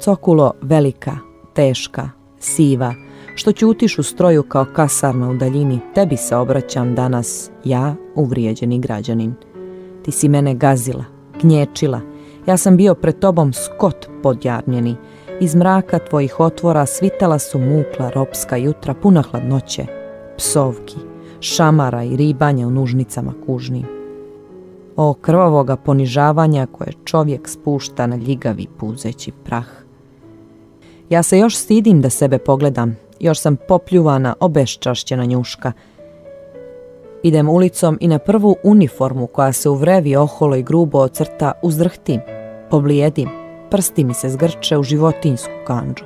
Cokulo velika, teška, siva, što ćutiš u stroju kao kasarna u daljini, tebi se obraćam danas, ja, uvrijeđeni građanin. Ti si mene gazila, gnječila, ja sam bio pred tobom skot podjarnjeni. Iz mraka tvojih otvora svitala su mukla ropska jutra puna hladnoće, psovki, šamara i ribanja u nužnicama kužnim. O krvavoga ponižavanja koje čovjek spušta na ljigavi puzeći prah. Ja se još stidim da sebe pogledam, još sam popljuvana, obeščašćena njuška. Idem ulicom i na prvu uniformu koja se u vrevi oholo i grubo ocrta uzdrhtim, poblijedim, prsti mi se zgrče u životinjsku kandžu.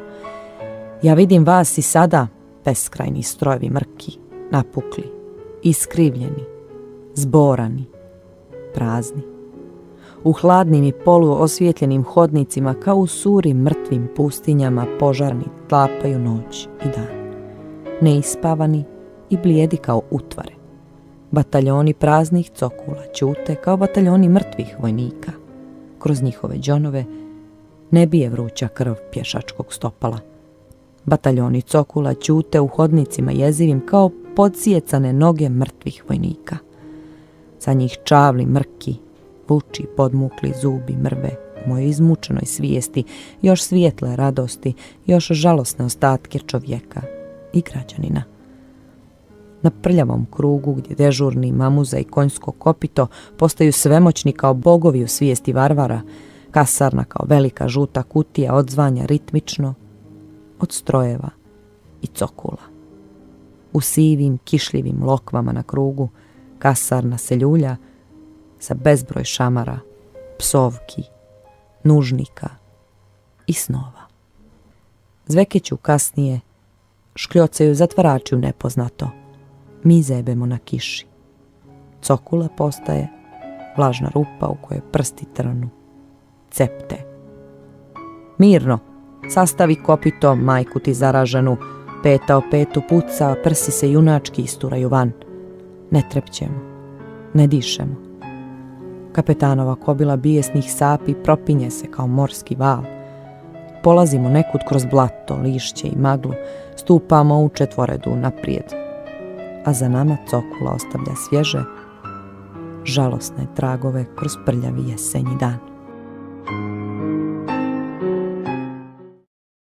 Ja vidim vas i sada, beskrajni strojevi mrki, napukli, iskrivljeni, zborani, prazni. U hladnim i poluosvjetljenim hodnicima kao u surim mrtvim pustinjama požarni tlapaju noć i dan. Neispavani i blijedi kao utvare. Bataljoni praznih cokula ćute kao bataljoni mrtvih vojnika. Kroz njihove džonove ne bije vruća krv pješačkog stopala. Bataljoni cokula ćute u hodnicima jezivim kao podsjecane noge mrtvih vojnika. Za njih čavli mrki, vuči podmukli zubi mrve u mojoj izmučenoj svijesti, još svijetle radosti, još žalosne ostatke čovjeka i građanina. Na prljavom krugu gdje dežurni mamuza i konjsko kopito postaju svemoćni kao bogovi u svijesti varvara, kasarna kao velika žuta kutija odzvanja ritmično od strojeva i cokula. U sivim, kišljivim lokvama na krugu kasarna se ljulja sa bezbroj šamara, psovki, nužnika i snova. Zvekeću kasnije, škljocaju zatvarači u nepoznato. Mi zebemo na kiši. Cokula postaje vlažna rupa u kojoj prsti trnu, cepte. Mirno, sastavi kopito, majku ti zaraženu, peta o petu puca, prsi se junački isturaju van. Ne trepćemo, ne dišemo. Kapetanova kobila bijesnih sapi propinje se kao morski val. Polazimo nekud kroz blato, lišće i maglu, stupamo u četvoredu naprijed. A za nama cokula ostavlja svježe, žalosne tragove kroz prljavi jesenji dan.